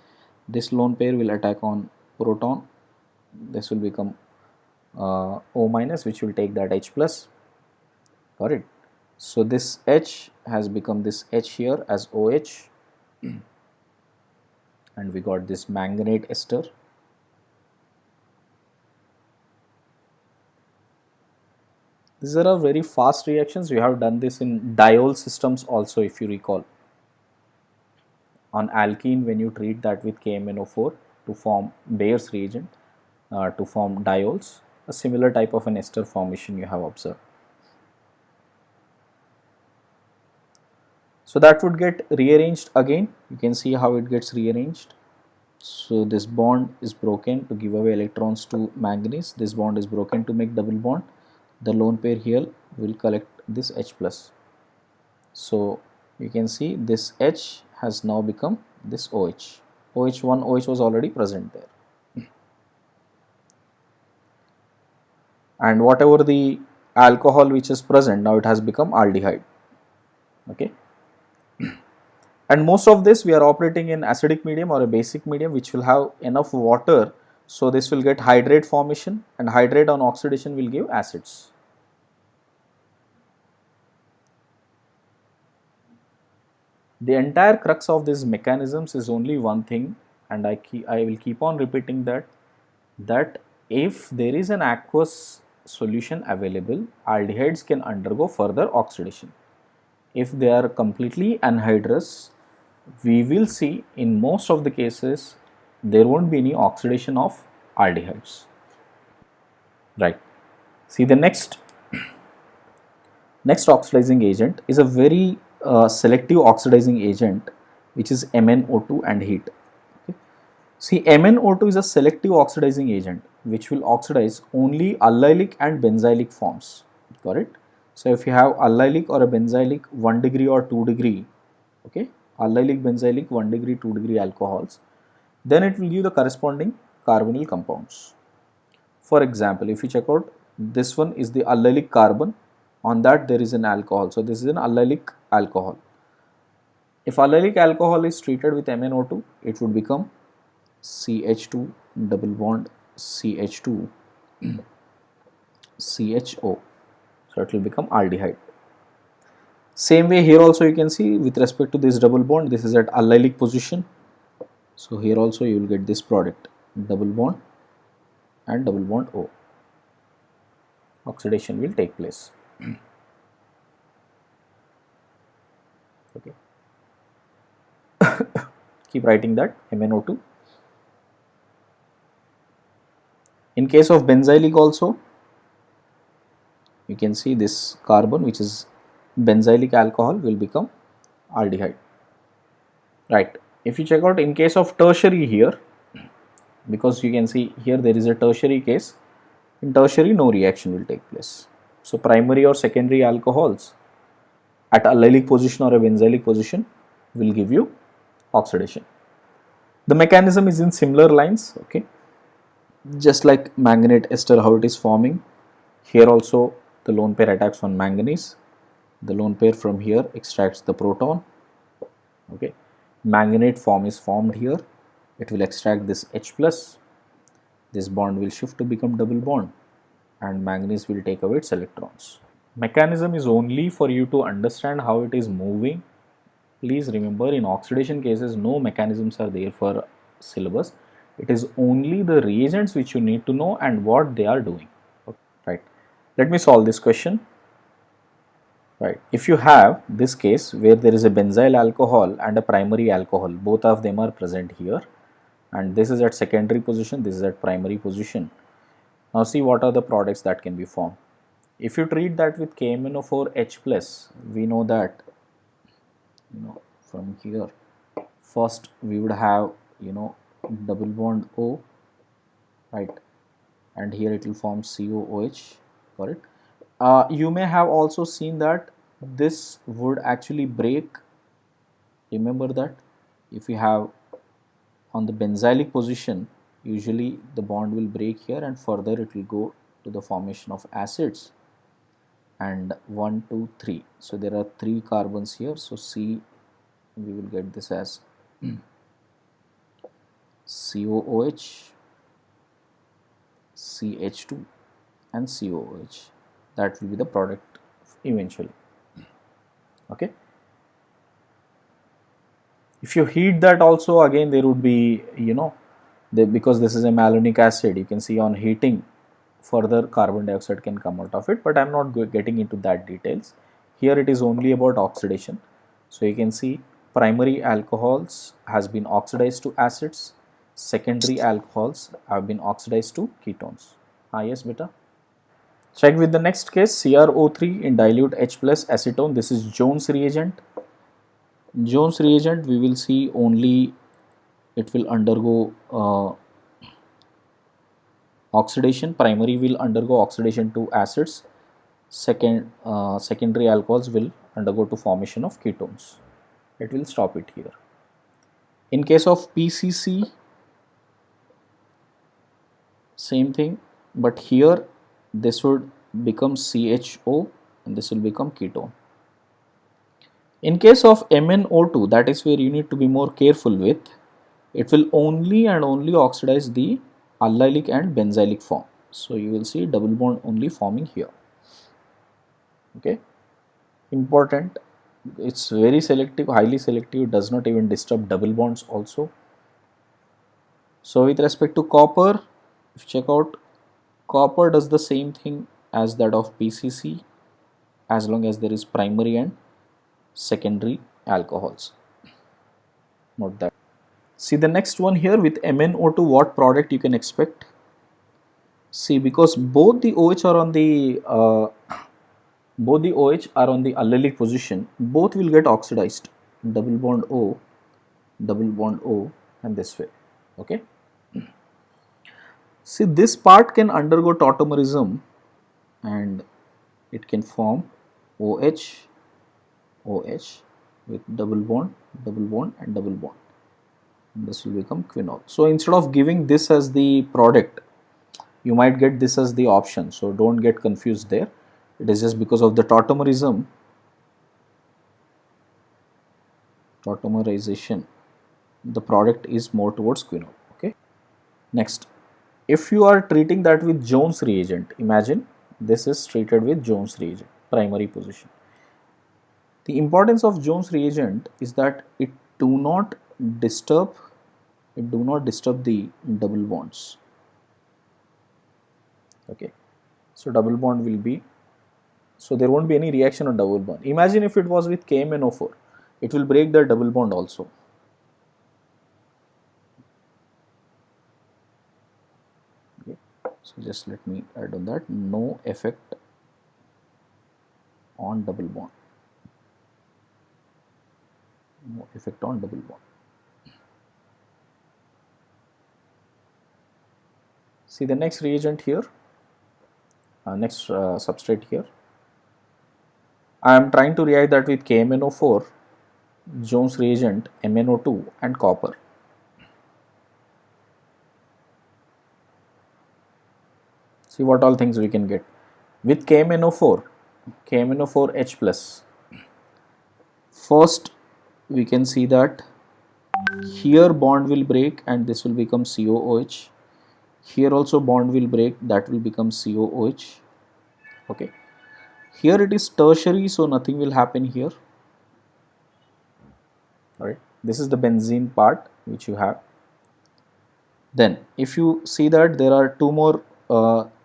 this lone pair will attack on proton, this will become O minus, which will take that H plus, correct. So this H has become this H here as OH and we got this manganate ester. These are very fast reactions. We have done this in diol systems also, if you recall. On alkene, when you treat that with KMnO4 to form Bayer's reagent, to form diols, a similar type of an ester formation you have observed. So that would get rearranged again. You can see how it gets rearranged. So this bond is broken to give away electrons to manganese. This bond is broken to make double bond. The lone pair here will collect this H plus. So you can see this H has now become this OH. OH1, OH was already present there. And whatever the alcohol which is present, now it has become aldehyde. Okay, and most of this we are operating in acidic medium or a basic medium which will have enough water, so this will get hydrate formation, and hydrate on oxidation will give acids. The entire crux of these mechanisms is only one thing, and I will keep on repeating that if there is an aqueous solution available, aldehydes can undergo further oxidation. If they are completely anhydrous, we will see in most of the cases there won't be any oxidation of aldehydes. Right. See, the next oxidizing agent is a very selective oxidizing agent, which is MnO2 and heat. Okay. See, MnO2 is a selective oxidizing agent which will oxidize only allylic and benzylic forms. Got it? So, if you have allylic or a benzylic 1 degree or 2 degree, okay, allylic, benzylic 1 degree, 2 degree alcohols, then it will give the corresponding carbonyl compounds. For example, if you check out, this one is the allylic carbon, on that there is an alcohol, so this is an allylic alcohol. If allylic alcohol is treated with MnO2, it would become CH2 double bond CH2 CHO, so it will become aldehyde. Same way here also you can see with respect to this double bond, this is at allylic position, so here also you will get this product, double bond and double bond O. Oxidation will take place. Okay. Keep writing that MnO2. In case of benzylic also, you can see this carbon which is benzylic alcohol will become aldehyde. Right. If you check out in case of tertiary here, because you can see here there is a tertiary case, in tertiary no reaction will take place. So, primary or secondary alcohols at allylic position or a benzylic position will give you oxidation. The mechanism is in similar lines, okay, just like manganate ester how it is forming. Here also the lone pair attacks on manganese, the lone pair from here extracts the proton, okay, manganate form is formed here, it will extract this H plus, this bond will shift to become double bond and manganese will take away its electrons. Mechanism is only for you to understand how it is moving. Please remember, in oxidation cases no mechanisms are there for syllabus, it is only the reagents which you need to know and what they are doing. Okay. Right. Let me solve this question. Right. If you have this case where there is a benzyl alcohol and a primary alcohol, both of them are present here, and this is at secondary position, this is at primary position. Now see what are the products that can be formed. If you treat that with KMnO4H plus, we know that, you know, from here first we would have, you know, double bond O, right, and here it will form COOH, correct. You may have also seen that this would actually break. Remember that if you have on the benzylic position, usually the bond will break here and further it will go to the formation of acids, and 1 2 3, so there are 3 carbons here, so C, we will get this as COOH, CH2 and COOH, that will be the product eventually. Okay. If you heat that also, again there would be, you know, because this is a malonic acid, you can see on heating further carbon dioxide can come out of it, but I am not getting into that details. Here it is only about oxidation. So you can see primary alcohols has been oxidized to acids, secondary alcohols have been oxidized to ketones. Yes beta. Check with the next case, CrO3 in dilute H plus acetone. This is Jones reagent. Jones reagent, we will see only it will undergo oxidation. Primary will undergo oxidation to acids, secondary alcohols will undergo to formation of ketones. It will stop it here. In case of PCC, same thing, but here this would becomes CHO, and this will become ketone. In case of MnO2, that is where you need to be more careful with. It will only and only oxidize the allylic and benzylic form. So you will see double bond only forming here. Okay, important. It's very selective, highly selective, does not even disturb double bonds also. So with respect to copper, if you check out, copper does the same thing as that of PCC, as long as there is primary and secondary alcohols. Note that. See the next one here with MnO2, what product you can expect? See, because both the OH are on the allylic position, both will get oxidized. Double bond O, and this way. Okay. See, this part can undergo tautomerism and it can form OH, OH with double bond, and double bond. And this will become quinol. So instead of giving this as the product, you might get this as the option. So don't get confused there. It is just because of the tautomerism, tautomerization, the product is more towards quinol. Okay. Next, if you are treating that with Jones reagent, imagine this is treated with Jones reagent, primary position. The importance of Jones reagent is that it do not disturb the double bonds. Okay, so double bond will be, so there won't be any reaction on double bond. Imagine if it was with KMnO4, it will break the double bond also. Okay, so just let me add on that, no effect on double bond. No effect on double bond. See the next reagent here, next substrate here. I am trying to react that with KMnO4, Jones reagent, MnO2 and copper. See what all things we can get. With KMnO4 H plus. First we can see that here bond will break and this will become COOH. Here also bond will break, that will become COOH. Okay. Here it is tertiary, so nothing will happen here. Alright. This is the benzene part which you have. Then if you see that there are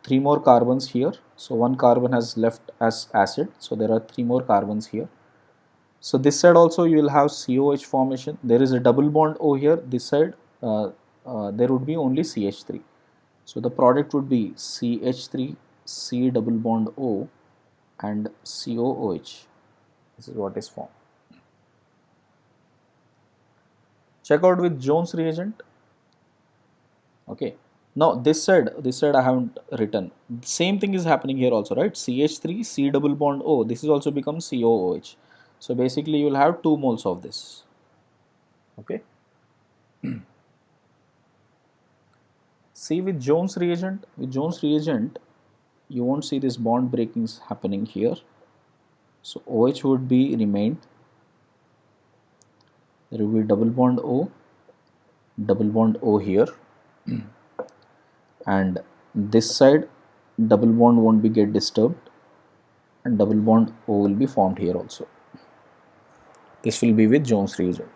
three more carbons here. So one carbon has left as acid. So there are 3 more carbons here. So this side also you will have COH formation. There is a double bond O here. This side there would be only CH3. So the product would be CH3, C double bond O and COOH. This is what is formed. Check out with Jones reagent. Okay. Now this side I haven't written. Same thing is happening here also, right? CH3, C double bond O. This is also become COOH. So basically you will have 2 moles of this. Okay. See with Jones reagent, you won't see this bond breakings happening here. So OH would be remained. There will be double bond O here. And this side double bond won't be get disturbed and double bond O will be formed here also. This will be with Jones reagent.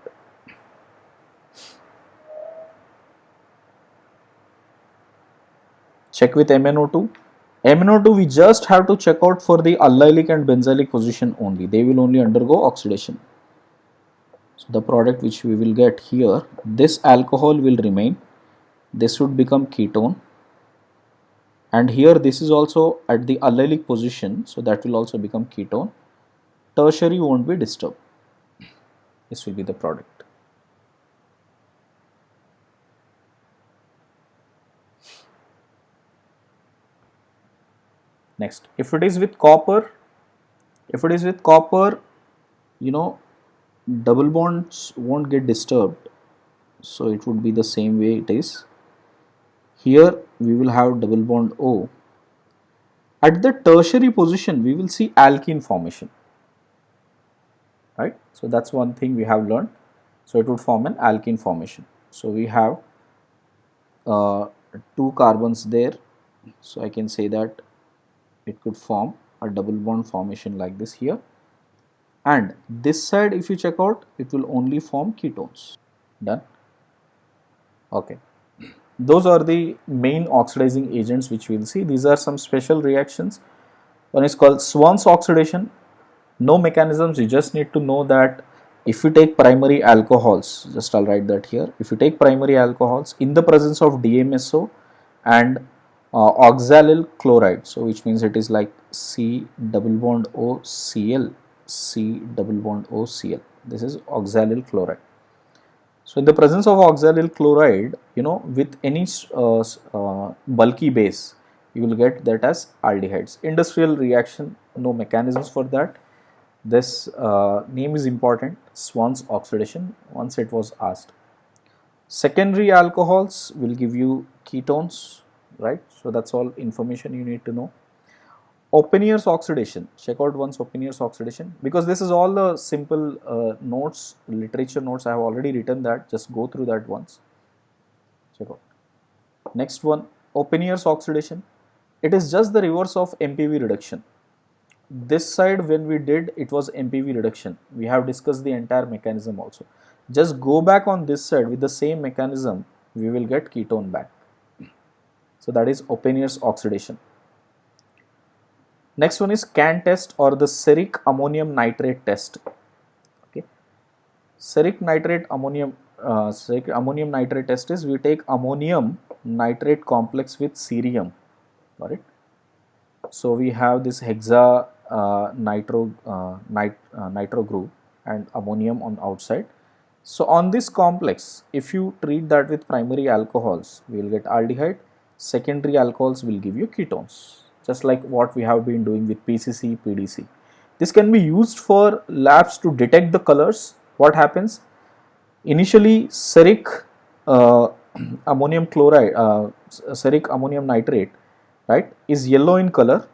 Check with MnO2. MnO2 we just have to check out for the allylic and benzylic position only. They will only undergo oxidation. So the product which we will get here, this alcohol will remain. This would become ketone. And here this is also at the allylic position, so that will also become ketone. Tertiary won't be disturbed. This will be the product. Next, if it is with copper, you know, double bonds won't get disturbed, so it would be the same way it is. Here we will have double bond O At the tertiary position, we will see alkene formation, right? So that's one thing we have learned. So it would form an alkene formation. So we have uh, two carbons there. So I can say that it could form a double bond formation like this here. And this side, if you check out, it will only form ketones. Done. Okay. Those are the main oxidizing agents which we will see. These are some special reactions. One is called Swan's oxidation. No mechanisms, you just need to know that if you take primary alcohols, just I'll write that here. If you take primary alcohols in the presence of DMSO and oxalyl chloride, so which means it is like C double bond O Cl, C double bond O Cl. This is oxalyl chloride. So in the presence of oxalyl chloride, with any bulky base, you will get that as aldehydes. Industrial reaction, no mechanisms for that. This name is important, Swan's oxidation, once it was asked. Secondary alcohols will give you ketones, right? So that's all information you need to know. Oppenhier's oxidation, check out once Oppenhier's oxidation, because this is all the simple notes, literature notes. I have already written that, just go through that once. Check out. Next one, Oppenhier's oxidation. It is just the reverse of MPV reduction. This side when we did, it was MPV reduction. We have discussed the entire mechanism also. Just go back on this side with the same mechanism, we will get ketone back. So that is Oppenhier's oxidation. Next one is CAN test, or the steric ammonium nitrate test. Okay, steric ammonium nitrate test is we take ammonium nitrate complex with cerium. Got it? So we have this hexa nitro group and ammonium on outside. So on this complex, if you treat that with primary alcohols, we will get aldehyde. Secondary alcohols will give you ketones, just like what we have been doing with PCC, PDC. This can be used for labs to detect the colors. What happens? Initially, steric ammonium chloride, steric ammonium nitrate, right, is yellow in color,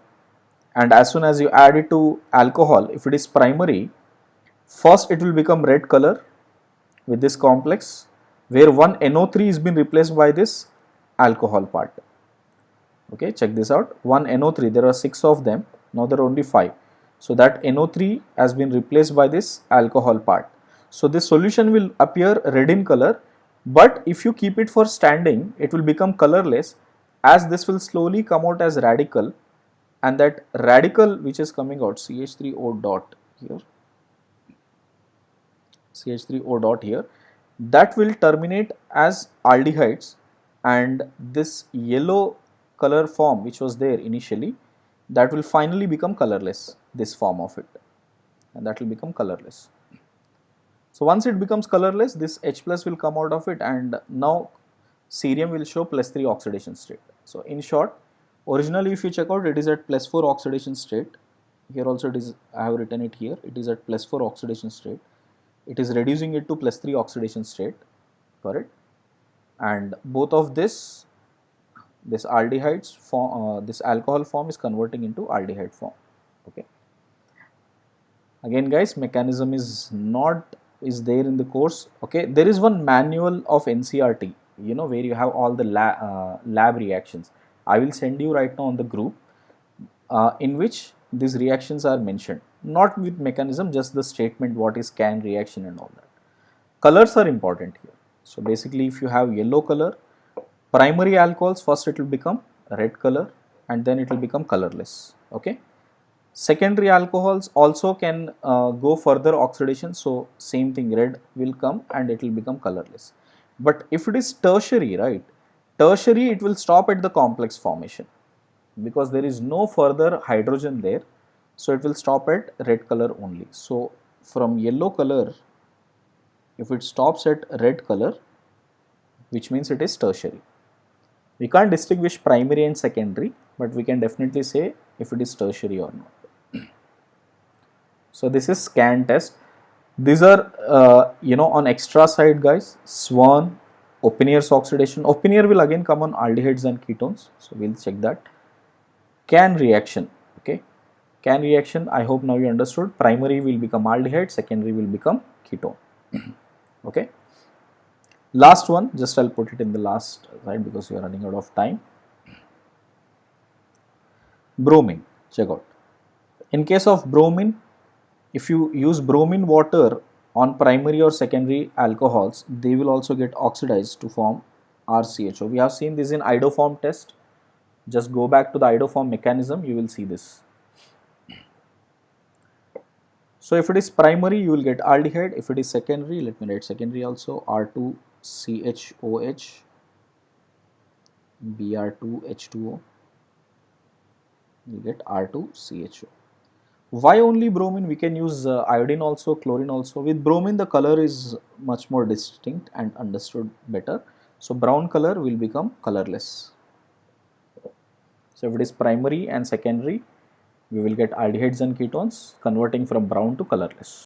and as soon as you add it to alcohol, if it is primary, first it will become red color with this complex, where one NO3 is been replaced by this alcohol part. Okay, check this out. One NO3, there are 6 of them, now there are only 5. So that NO3 has been replaced by this alcohol part. So this solution will appear red in color, but if you keep it for standing, it will become colorless, as this will slowly come out as radical, and that radical which is coming out, CH3O dot here, CH3O dot here, that will terminate as aldehydes, and this yellow color form which was there initially, that will finally become colorless, this form of it, and that will become colorless. So once it becomes colorless, this H plus will come out of it, and now cerium will show +3 oxidation state. So in short, originally if you check out, it is at +4 oxidation state. Here also it is, I have written it here, it is at +4 oxidation state. It is reducing it to +3 oxidation state, correct? And both of this aldehydes form, this alcohol form is converting into aldehyde form. Okay. Again guys, mechanism is there in the course. Okay, there is one manual of NCRT, where you have all the lab reactions. I will send you right now on the group, in which these reactions are mentioned, not with mechanism, just the statement what is CAN reaction and all that. Colors are important here. So basically, if you have yellow color, primary alcohols, first it will become red color and then it will become colorless. Okay. Secondary alcohols also can go further oxidation, so same thing, red will come and it will become colorless. But if it is tertiary, right, tertiary, it will stop at the complex formation because there is no further hydrogen there, so it will stop at red color only. So from yellow color, if it stops at red color, which means it is tertiary. We can't distinguish primary and secondary, but we can definitely say if it is tertiary or not. So this is CAN test. These are on extra side guys, Swan, Oppenhier's oxidation. Oppenhier will again come on aldehydes and ketones, so we'll check that. can reaction. Okay, can reaction, I hope now you understood. Primary will become aldehyde, secondary will become ketone. Okay, last one, just I'll put it in the last slide because we are running out of time. Bromine, check out. In case of bromine, if you use bromine water on primary or secondary alcohols, they will also get oxidized to form RCHO. We have seen this in iodoform test. Just go back to the iodoform mechanism, you will see this. So if it is primary, you will get aldehyde. If it is secondary, let me write secondary also, R2CHOH, Br2H2O, you get R2CHO. Why only bromine? We can use iodine also, chlorine also. With bromine, the color is much more distinct and understood better. So brown color will become colorless. So if it is primary and secondary, we will get aldehydes and ketones converting from brown to colorless.